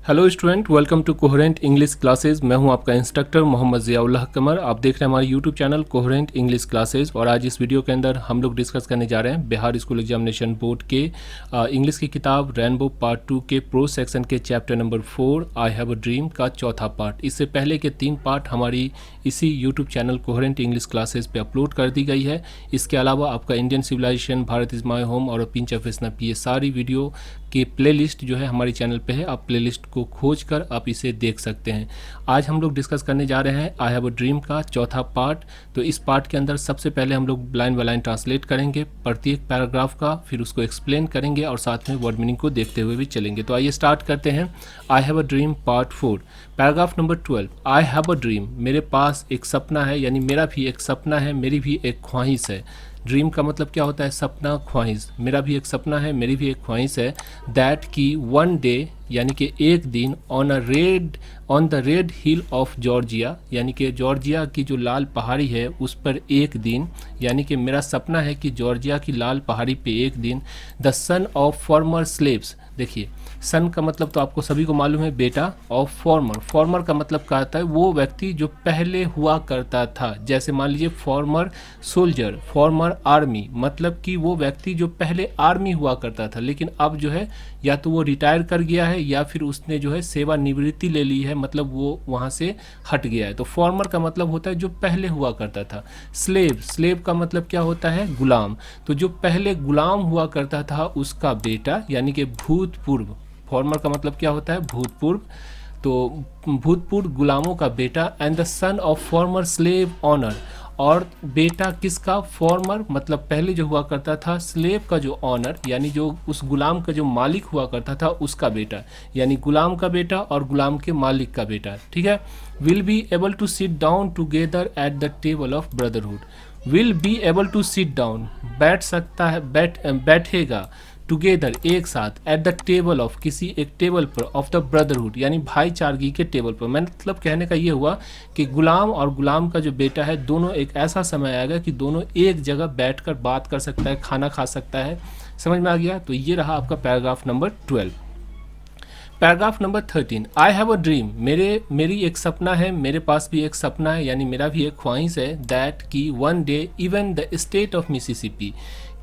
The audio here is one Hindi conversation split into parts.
Hello student, welcome to coherent English classes. मैं हूं आपका इंस्ट्रक्टर मोहम्मद ज़ियाउल्लाह कमर। आप देख रहे हैं हमारे YouTube channel coherent English classes. और आज इस वीडियो के अंदर हम लोग डिस्कस करने जा रहे हैं बिहार स्कूल एग्जामिनेशन बोर्ड के इंग्लिश की किताब रेनबो पार्ट 2 के प्रो सेक्शन के chapter number 4 I have a dream का चौथा पार्ट। इससे पहले के 3 पार्ट हमारी इसी YouTube channel coherent English classes पे अपलोड कर दी गई है। इसके अलावा आपका Indian civilisation, Bharat is my home और पिंच ऑफ स्नैप, ये सारी वीडियो की प्लेलिस्ट जो है हमारी चैनल पे है। आप प्लेलिस्ट को खोज कर आप इसे देख सकते हैं। आज हम लोग डिस्कस करने जा रहे हैं आई हैव अ ड्रीम का चौथा पार्ट। तो इस पार्ट के अंदर सबसे पहले हम लोग लाइन बाय लाइन ट्रांसलेट करेंगे प्रत्येक पैराग्राफ का, फिर उसको एक्सप्लेन करेंगे और साथ में वर्ड मीनिंग को देखते हुए भी चलेंगे। तो आइए स्टार्ट करते हैं। I have a dream part 4, paragraph number 12। I have a dream, मेरे पास एक सपना है, यानी मेरा भी एक सपना है, मेरी भी एक ख्वाहिश है। ड्रीम का मतलब क्या होता है? सपना, ख्वाहिश। मेरा भी एक सपना है, मेरी भी एक ख्वाहिश है। दैट की वन डे, यानी कि एक दिन, on the red hill of Georgia, यानी कि जॉर्जिया की जो लाल पहाड़ी है उस पर एक दिन, यानी कि मेरा सपना है कि जॉर्जिया की लाल पहाड़ी पे एक दिन, the son of farmer slaves. देखिए, सन का मतलब तो आपको सभी को मालूम है, बेटा। ऑफ फॉर्मर, फॉर्मर का मतलब क्या होता है? वो व्यक्ति जो पहले हुआ करता था। जैसे मान लीजिए फॉर्मर सोल्जर, फॉर्मर आर्मी, मतलब कि वो व्यक्ति जो पहले आर्मी हुआ करता था, लेकिन अब जो है या तो वो रिटायर कर गया है या फिर उसने जो है सेवानिवृत्ति ले ली है, मतलब वो वहाँ से हट गया है। तो फॉर्मर का मतलब होता है जो पहले हुआ करता था। स्लेव, स्लेव का मतलब क्या होता है? गुलाम। तो जो पहले गुलाम हुआ करता था उसका बेटा, यानी कि भूतपूर्व। फॉर्मर का मतलब क्या होता है? भूतपूर्व। तो भूतपूर्व गुलामों का बेटा। And the son of former slave owner, और बेटा किसका? फॉर्मर मतलब पहले जो हुआ करता था, स्लेव का जो ऑनर, यानी जो उस गुलाम का जो मालिक हुआ करता था उसका बेटा, यानी गुलाम का बेटा और गुलाम के मालिक का बेटा। ठीक है। Will be able to sit down together at the table of brotherhood. Will be able to sit down, बैठ सकता है, बैठेगा, टुगेदर एक साथ, एट द टेबल ऑफ, किसी एक टेबल पर, ऑफ द ब्रदरहुड, यानी भाईचारगी के टेबल पर। मतलब कहने का ये हुआ कि गुलाम और गुलाम का जो बेटा है, दोनों एक ऐसा समय आएगा कि दोनों एक जगह बैठकर बात कर सकता है, खाना खा सकता है। समझ में आ गया? तो ये रहा आपका paragraph number 12। Paragraph number 13, I have a dream, मेरी एक सपना है, मेरे पास भी एक सपना है, यानी मेरा भी एक ख्वाहिश है। दैट की one day even the state of Mississippi,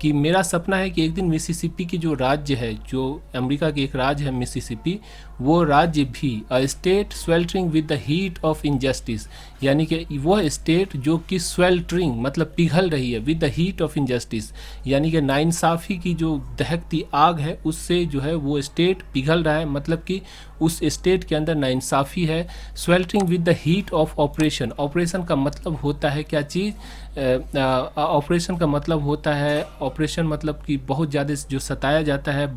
कि मेरा सपना है कि एक दिन मिसिसिपी की जो राज्य है, जो अमेरिका की एक राज्य है मिसिसिपी, वो राज्य भी, a state sweltering with the heat of injustice, यानी कि वह स्टेट जो कि स्वेल्टरिंग मतलब पिघल रही है, with the heat of injustice, यानी कि नाइंसाफ़ी की जो दहकती आग है उससे जो है वो स्टेट पिघल रहा है, मतलब कि उस स्टेट के अंदर नाइंसाफ़ी है। Sweltering with the heat of operation, operation का मतलब होता है क्या चीज़? ऑपरेशन का मतलब होता है, ऑपरेशन मतलब कि बहुत ज़्यादा जो सताया जाता है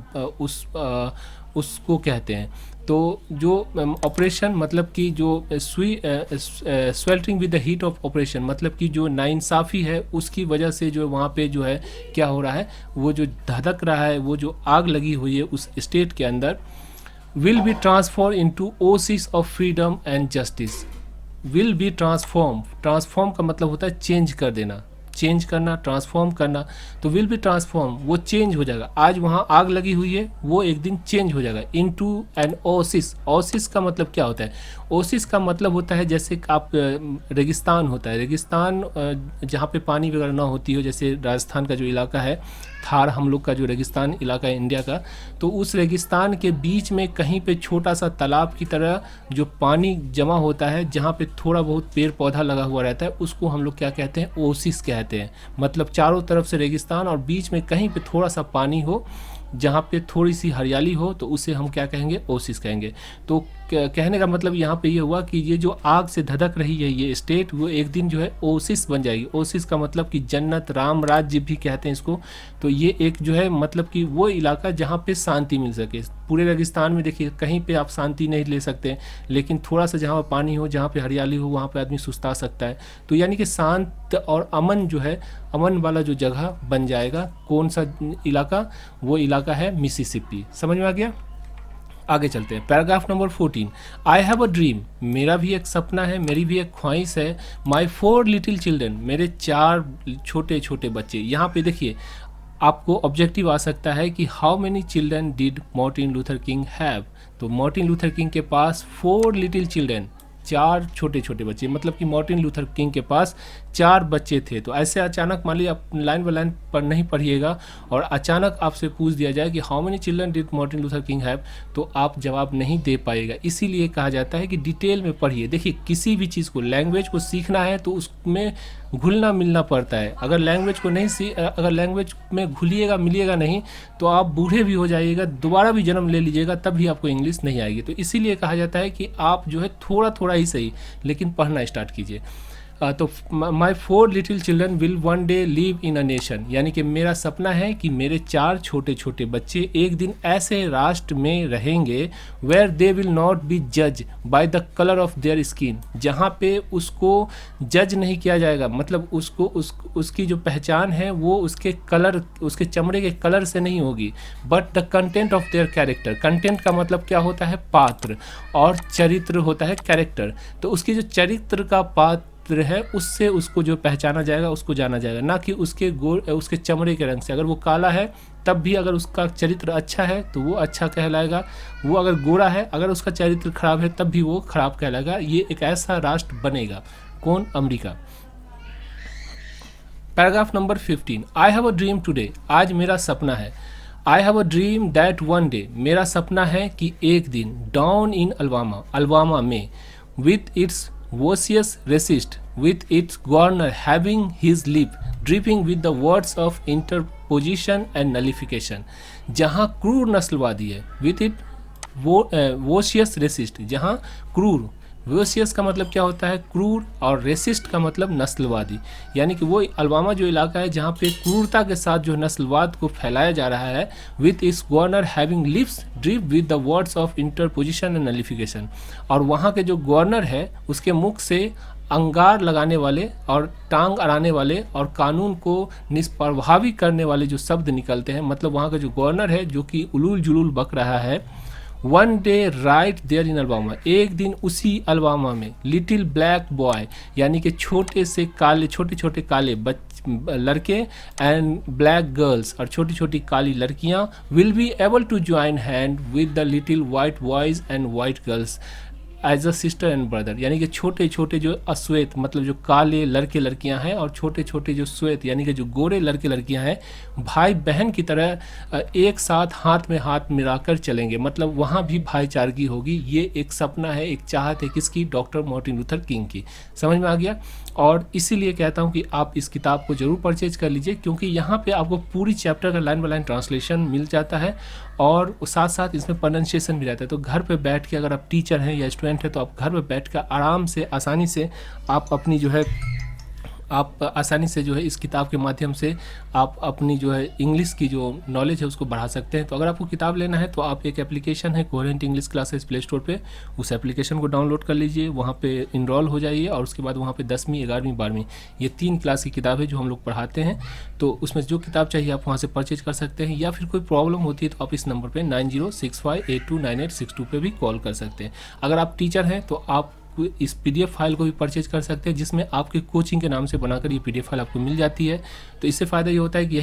उसको कहते हैं। तो जो ऑपरेशन मतलब कि जो sweltering with the heat of operation, मतलब कि जो नाइंसाफ़ी है उसकी वजह से जो वहाँ पे जो है क्या हो रहा है, वो जो धधक रहा है, वो जो आग लगी हुई है उस स्टेट के अंदर। Will be transform into Oasis of freedom and justice. Will be transform, transform का मतलब होता है चेंज कर देना, चेंज करना, ट्रांसफॉर्म करना। तो विल बी ट्रांसफॉर्म, वो चेंज हो जाएगा। आज वहाँ आग लगी हुई है, वो एक दिन चेंज हो जाएगा इनटू एन ओसिस। ओसिस का मतलब क्या होता है? ओसिस का मतलब होता है जैसे आप रेगिस्तान होता है, रेगिस्तान जहाँ पे पानी वगैरह ना होती हो, जैसे राजस्थान का जो इलाका है, थार हम लोग का जो रेगिस्तान इलाका है इंडिया का, तो उस रेगिस्तान के बीच में कहीं पे छोटा सा तालाब की तरह जो पानी जमा होता है, जहाँ पे थोड़ा बहुत पेड़ पौधा लगा हुआ रहता है, उसको हम लोग क्या कहते हैं? ओसिस कहते हैं। मतलब चारों तरफ से रेगिस्तान और बीच में कहीं पे थोड़ा सा पानी हो, जहाँ पे थोड़ी सी हरियाली हो, तो उसे हम क्या कहेंगे? ओसिस कहेंगे। तो कहने का मतलब यहाँ पे ये हुआ कि ये जो आग से धधक रही है ये स्टेट, वो एक दिन जो है ओसिस बन जाएगी। ओसिस का मतलब कि जन्नत, राम राज्य भी कहते हैं इसको। तो ये एक जो है मतलब कि वो इलाका जहाँ पे शांति मिल सके। पूरे रेगिस्तान में देखिए कहीं पे आप शांति नहीं ले सकते, लेकिन थोड़ा सा जहाँ पानी हो, जहाँ पे हरियाली हो, वहाँ पे आदमी सुस्ता सकता है। तो यानी कि शांत और अमन जो है, अमन वाला जो जगह बन जाएगा। कौन सा इलाका? वो इलाका है मिसिसिपी। समझ में आ गया? आगे चलते हैं। Paragraph number 14, I have a dream, मेरा भी एक सपना है, मेरी भी एक ख्वाहिश है। माई 4 लिटिल चिल्ड्रन, मेरे 4 छोटे छोटे बच्चे। यहाँ पे देखिए आपको ऑब्जेक्टिव आ सकता है कि how many children did Martin Luther king have. तो मार्टिन लूथर किंग के पास 4 लिटिल चिल्ड्रन, 4 छोटे छोटे बच्चे, मतलब कि मार्टिन लूथर किंग के पास 4 बच्चे थे। तो ऐसे अचानक मान लीजिए आप लाइन बाय लाइन पर नहीं पढ़िएगा और अचानक आपसे पूछ दिया जाए कि how many children did Martin Luther king have, तो आप जवाब नहीं दे पाएगा। इसीलिए कहा जाता है कि डिटेल में पढ़िए। देखिए किसी भी चीज़ को, लैंग्वेज को सीखना है तो उसमें घुलना मिलना पड़ता है। अगर लैंग्वेज को नहीं अगर लैंग्वेज में घुलिएगा मिलिएगा नहीं तो आप बूढ़े भी हो जाइएगा, दोबारा भी जन्म ले लीजिएगा, तब भी आपको इंग्लिश नहीं आएगी। तो इसीलिए कहा जाता है कि आप जो है थोड़ा थोड़ा ही सही लेकिन पढ़ना स्टार्ट कीजिए। तो माई 4 little children will one day live in a nation, यानी कि मेरा सपना है कि मेरे 4 छोटे छोटे बच्चे एक दिन ऐसे राष्ट्र में रहेंगे where they will not be जज by the colour of their skin, जहाँ पे उसको जज नहीं किया जाएगा, मतलब उसकी जो पहचान है वो उसके कलर, उसके चमड़े के कलर से नहीं होगी, but the content of their character. Content का मतलब क्या होता है? पात्र, और चरित्र होता है कैरेक्टर। तो उसकी जो चरित्र का पात्र है उससे उसको जो पहचाना जाएगा, उसको जाना जाएगा, ना कि उसके चमड़े के रंग से। अगर वो काला है तब भी अगर उसका चरित्र अच्छा है तो वो अच्छा कहलाएगा, वो अगर गोरा है अगर उसका चरित्र खराब है तब भी वो खराब कहलाएगा। ये एक ऐसा राष्ट्र बनेगा। कौन? America. Paragraph number 15, I have a dream today, आज मेरा सपना है। I have a dream that one day, मेरा सपना है कि एक दिन, डाउन इन अल्बामा, अल्बामा में, with its vocious racist, with its governor having his lip dripping with the words of interposition and nullification, जहाँ क्रूर नस्लवादी है, with it vocious racist, जहाँ क्रूर, वोशियस का मतलब क्या होता है? क्रूर, और रेसिस्ट का मतलब नस्लवादी, यानी कि वो अल्बामा जो इलाका है जहाँ पे क्रूरता के साथ जो नस्लवाद को फैलाया जा रहा है। विथ इस governor having lips drip with the words of interposition and नलिफिकेशन, और वहाँ के जो गवर्नर है उसके मुख से अंगार लगाने वाले और टांग अड़ाने वाले और कानून को निष्प्रभावी करने वाले जो शब्द निकलते हैं, मतलब वहाँ का जो गवर्नर है जो कि उलूल जुलूल बक रहा है। One day right there in Alabama, एक दिन उसी अल्बामा में, लिटिल ब्लैक बॉय, यानी कि छोटे छोटे काले लड़के एंड ब्लैक गर्ल्स, और छोटी छोटी काली लड़कियां, will be able to join hand with the little white boys and white girls as a sister and brother, यानी कि छोटे छोटे जो अश्वेत, मतलब जो काले लड़के लड़कियां हैं, और छोटे छोटे जो श्वेत यानी कि जो गोरे लड़के लड़कियां हैं, भाई बहन की तरह एक साथ हाथ में हाथ मिलाकर चलेंगे, मतलब वहाँ भी भाईचारगी होगी। ये एक सपना है, एक चाहत है, किसकी? डॉक्टर मार्टिन लूथर किंग की। समझ में आ गया? और इसीलिए कहता हूँ कि आप इस किताब को जरूर परचेज कर लीजिए, क्योंकि यहाँ पे आपको पूरी चैप्टर का लाइन बाय लाइन ट्रांसलेशन मिल जाता है और साथ साथ इसमें प्रोनाउंसिएशन भी रहता है। तो घर पे बैठ के, अगर आप टीचर हैं या स्टूडेंट हैं, तो आप घर पे बैठ कर आराम से, आसानी से आप अपनी जो है, आप आसानी से जो है इस किताब के माध्यम से आप अपनी जो है इंग्लिश की जो नॉलेज है उसको बढ़ा सकते हैं। तो अगर आपको किताब लेना है तो आप एक एप्लीकेशन है coherent English classes play store पे, उस एप्लीकेशन को डाउनलोड कर लीजिए, वहाँ पे इनरोल हो जाइए, और उसके बाद वहाँ पे 10वीं 11वीं 12वीं ये 3 क्लास की किताब है जो हम लोग पढ़ाते हैं। तो उसमें जो किताब चाहिए आप वहाँ से परचेज कर सकते हैं, या फिर कोई प्रॉब्लम होती है तो आप इस नंबर पर 9065829862 पे भी कॉल कर सकते हैं। अगर आप टीचर हैं तो आप इस PDF फाइल को भी परचेज कर सकते हैं, जिसमें आपके कोचिंग के नाम से बनाकर ये PDF फाइल आपको मिल जाती है। तो इससे फ़ायदा ये होता है कि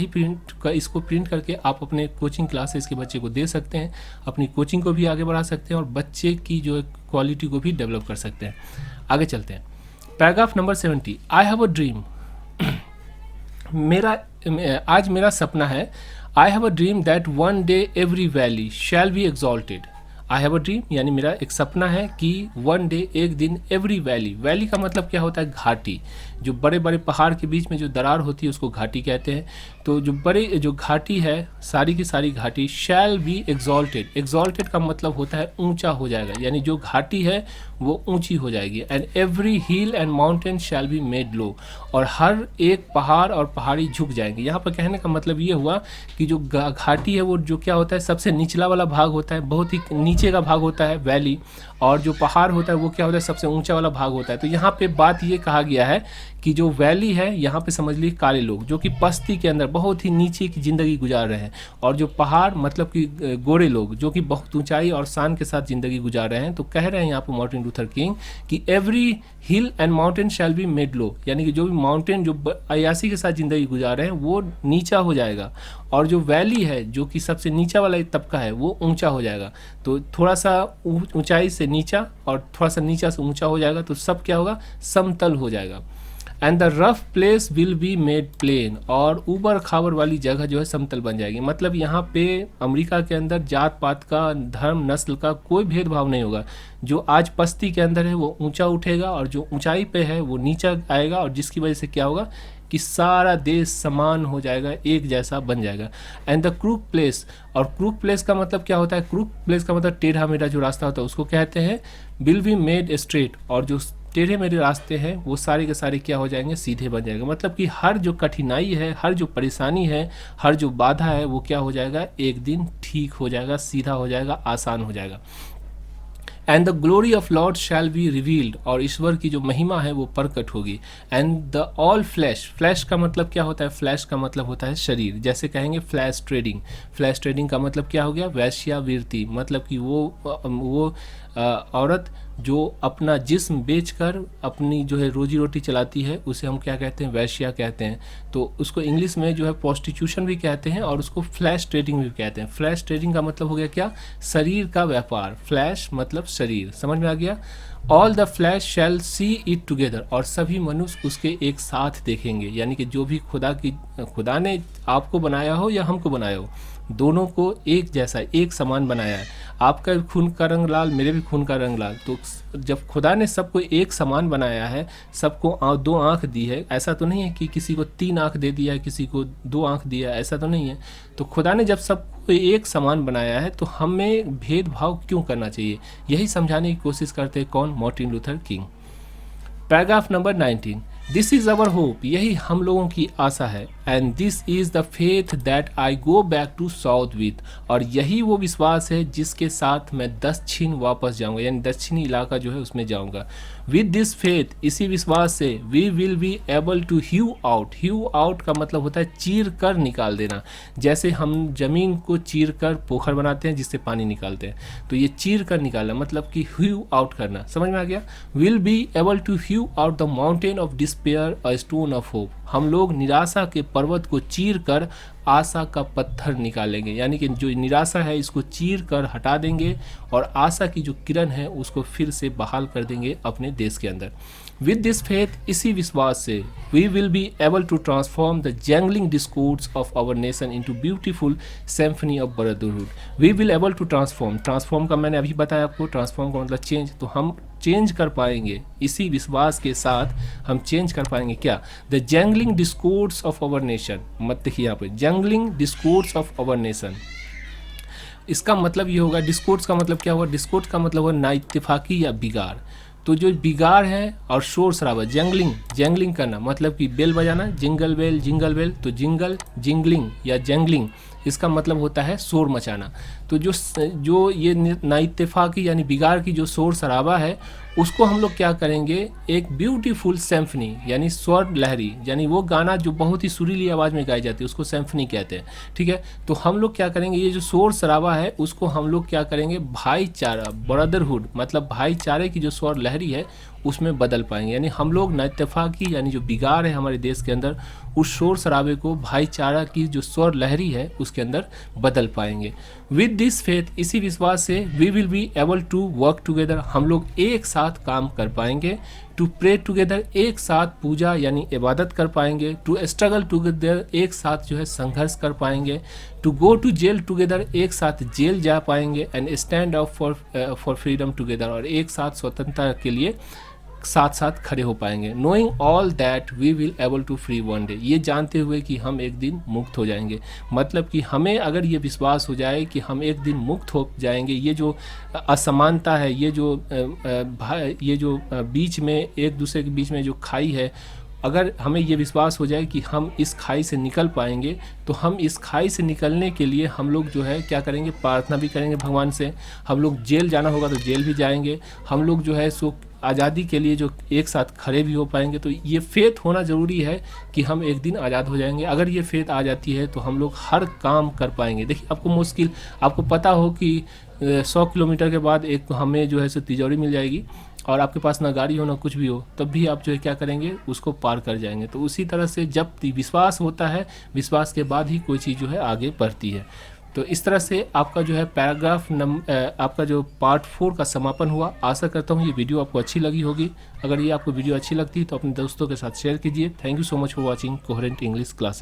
इसको प्रिंट करके आप अपने कोचिंग क्लासेस के बच्चे को दे सकते हैं, अपनी कोचिंग को भी आगे बढ़ा सकते हैं और बच्चे की जो क्वालिटी को भी डेवलप कर सकते हैं। आगे चलते हैं। Paragraph number 70, I have a dream, आज मेरा सपना है। I have a dream that one day every valley shall be exalted. I have a dream यानी मेरा एक सपना है कि वन डे, एक दिन, एवरी वैली, वैली का मतलब क्या होता है? घाटी, जो बड़े बड़े पहाड़ के बीच में जो दरार होती है उसको घाटी कहते हैं। तो जो घाटी है, सारी की सारी घाटी, शैल बी एग्जॉल्टेड, एग्जॉल्टेड का मतलब होता है ऊंचा हो जाएगा, यानी जो घाटी है वो ऊंची हो जाएगी। And every hill and mountain shall be made low, और हर एक पहाड़ और पहाड़ी झुक जाएंगे। यहाँ पर कहने का मतलब ये हुआ कि जो घाटी है वो जो क्या होता है, सबसे निचला वाला भाग होता है, बहुत ही नीचे का भाग होता है वैली, और जो पहाड़ होता है वो क्या होता है, सबसे ऊंचा वाला भाग होता है। तो यहाँ पे बात ये कहा गया है कि जो वैली है यहाँ पे समझ लीजिए काले लोग जो कि पस्ती के अंदर बहुत ही नीचे की ज़िंदगी गुजार रहे हैं, और जो पहाड़ मतलब कि गोरे लोग जो कि बहुत ऊंचाई और शान के साथ ज़िंदगी गुजार रहे हैं। तो कह रहे हैं यहाँ पर मार्टिन लूथर किंग कि every hill and mountain shall be made low, यानी कि जो भी माउंटेन जो अयासी के साथ ज़िंदगी गुजार रहे हैं वो नीचा हो जाएगा, और जो वैली है जो कि सबसे नीचा वाला तबका है वो ऊंचा हो जाएगा। तो थोड़ा सा ऊंचाई से नीचा और थोड़ा सा नीचा से ऊंचा हो जाएगा, तो सब क्या होगा, समतल हो जाएगा। And the rough place will be made plain, और ऊबर खाबर वाली जगह जो है समतल बन जाएगी। मतलब यहाँ पे अमेरिका के अंदर जात पात का, धर्म नस्ल का कोई भेदभाव नहीं होगा। जो आज पस्ती के अंदर है वो ऊंचा उठेगा, और जो ऊंचाई पे है वो नीचा आएगा, और जिसकी वजह से क्या होगा कि सारा देश समान हो जाएगा, एक जैसा बन जाएगा। एंड द क्रूक प्लेस, और क्रूक प्लेस का मतलब क्या होता है, क्रूक प्लेस का मतलब टेढ़ा मेढ़ा जो रास्ता होता है उसको कहते हैं विल बी मेड स्ट्रेट, और जो टेढ़े मेढ़े रास्ते हैं वो सारे के सारे क्या हो जाएंगे, सीधे बन जाएगा। मतलब कि हर जो कठिनाई है, हर जो परेशानी है, हर जो बाधा है वो क्या हो जाएगा, एक दिन ठीक हो जाएगा, सीधा हो जाएगा, आसान हो जाएगा। And the glory of Lord shall be revealed, और ईश्वर की जो महिमा है वो प्रकट होगी। And the all flash, flash का मतलब क्या होता है, फ्लैश का मतलब होता है शरीर। जैसे कहेंगे फ्लैश ट्रेडिंग, फ्लैश ट्रेडिंग का मतलब क्या हो गया, वैश्यावृत्ति, मतलब कि वो औरत जो अपना जिस्म बेचकर अपनी जो है रोजी रोटी चलाती है उसे हम क्या कहते हैं, वैश्या कहते हैं। तो उसको इंग्लिश में जो है प्रोस्टिट्यूशन भी कहते हैं, और उसको फ्लैश ट्रेडिंग भी कहते हैं। फ्लैश ट्रेडिंग का मतलब हो गया क्या, शरीर का व्यापार। फ्लैश मतलब शरीर, समझ में आ गया। All the flesh shall see it together, और सभी मनुष्य उसके एक साथ देखेंगे, यानी कि जो भी खुदा ने आपको बनाया हो या हमको बनाया हो, दोनों को एक जैसा एक समान बनाया है। आपका खून का रंग लाल, मेरे भी खून का रंग लाल। तो जब खुदा ने सबको एक समान बनाया है, सबको दो आंख दी है, ऐसा तो नहीं है कि किसी को 3 आंख दे दिया है, किसी को 2 आंख दिया है, ऐसा तो नहीं है। तो खुदा ने जब सबको एक समान बनाया है तो हमें भेदभाव क्यों करना चाहिए, यही समझाने की कोशिश करते हैं कौन, Martin Luther King. Paragraph number 19, this is our hope, यही हम लोगों की आशा है। And this is the faith that I go back to South with, और यही वो विश्वास है जिसके साथ मैं दक्षिण वापस जाऊंगा, यानी दक्षिणी इलाका जो है उसमें जाऊंगा। विद दिस फेथ, इसी विश्वास से, we will be able to hew out, hew out का मतलब होता है चीर कर निकाल देना। जैसे हम जमीन को चीर कर पोखर बनाते हैं जिससे पानी निकालते हैं, तो ये चीर कर निकालना मतलब कि ह्यू आउट करना, समझ में आ गया। Will be able to hew out the mountain of despair a stone of hope, हम लोग निराशा के पर्वत को चीर कर आशा का पत्थर निकालेंगे, यानी कि जो निराशा है इसको चीर कर हटा देंगे और आशा की जो किरण है उसको फिर से बहाल कर देंगे अपने देश के अंदर। विद दिस फेथ, इसी विश्वास से, we will be able to transform the jangling discourse of our nation into beautiful symphony of brotherhood. We will able to transform, transform का मैंने अभी बताया आपको, ट्रांसफॉर्म का मतलब चेंज, तो हम चेंज कर पाएंगे, इसी विश्वास के साथ हम चेंज कर पाएंगे क्या, the jangling discourse of our nation. मत देखिए यहाँ पे, jangling discourse of our nation, इसका मतलब ये होगा, डिस्कोर्स का मतलब क्या होगा, डिस्कोर्स का मतलब होगा नाइत्तेफाकी या बिगाड़। तो जो बिगाड़ है और शोर शराबा, जैंगलिंग करना मतलब कि बेल बजाना, जिंगल बेल, तो जिंगलिंग या जैंगलिंग इसका मतलब होता है शोर मचाना। तो जो ये नाइत्तेफाकी यानी बिगाड़ की जो शोर शराबा है उसको हम लोग क्या करेंगे, एक ब्यूटीफुल सिम्फनी यानी स्वर लहरी, यानी वो गाना जो बहुत ही सुरीली आवाज़ में गाई जाती है उसको सिम्फनी कहते हैं, ठीक है। तो हम लोग क्या करेंगे, ये जो शोर शराबा है उसको हम लोग क्या करेंगे, भाईचारा, ब्रदरहुड मतलब भाईचारे की जो स्वर लहरी है उसमें बदल पाएंगे। यानी हम लोग नाइत्तेफाकी यानी जो बिगाड़ है हमारे देश के अंदर, उस शोर शराबे को भाईचारा की जो स्वर लहरी है उसके अंदर बदल पाएंगे। विद दिस फेथ, इसी विश्वास से, we will be able to work together, हम लोग एक साथ काम कर पाएंगे। टू प्रे टुगेदर, एक साथ पूजा यानी इबादत कर पाएंगे। टू स्ट्रगल टुगेदर, एक साथ जो है संघर्ष कर पाएंगे। To go to jail together, एक साथ जेल जा पाएंगे। And stand up for freedom together, और एक साथ स्वतंत्रता के लिए साथ साथ खड़े हो पाएंगे। Knowing all that we will able to free one day, ये जानते हुए कि हम एक दिन मुक्त हो जाएंगे। मतलब कि हमें अगर ये विश्वास हो जाए कि हम एक दिन मुक्त हो जाएंगे, ये जो असमानता है, ये जो बीच में एक दूसरे के बीच में जो खाई है अगर हमें ये विश्वास हो जाए कि हम इस खाई से निकल पाएंगे, तो हम इस खाई से निकलने के लिए हम लोग जो है क्या करेंगे, प्रार्थना भी करेंगे भगवान से। हम लोग जेल जाना होगा तो जेल भी जाएंगे। हम लोग जो है सो आज़ादी के लिए जो एक साथ खड़े भी हो पाएंगे। तो ये फेथ होना ज़रूरी है कि हम एक दिन आज़ाद हो जाएंगे। अगर ये फेथ आ जाती है तो हम लोग हर काम कर पाएंगे। देखिए, आपको मुश्किल, आपको पता हो कि 100 किलोमीटर के बाद एक हमें जो है सो तिजोरी मिल जाएगी, और आपके पास ना गाड़ी हो ना कुछ भी हो, तब भी आप जो है क्या करेंगे, उसको पार कर जाएंगे। तो उसी तरह से जब विश्वास होता है, विश्वास के बाद ही कोई चीज़ जो है आगे बढ़ती है। तो इस तरह से आपका जो है आपका जो पार्ट 4 का समापन हुआ। आशा करता हूँ ये वीडियो आपको अच्छी लगी होगी। अगर ये आपको वीडियो अच्छी लगती है तो अपने दोस्तों के साथ शेयर कीजिए। Thank you so much for watching coherent English classes.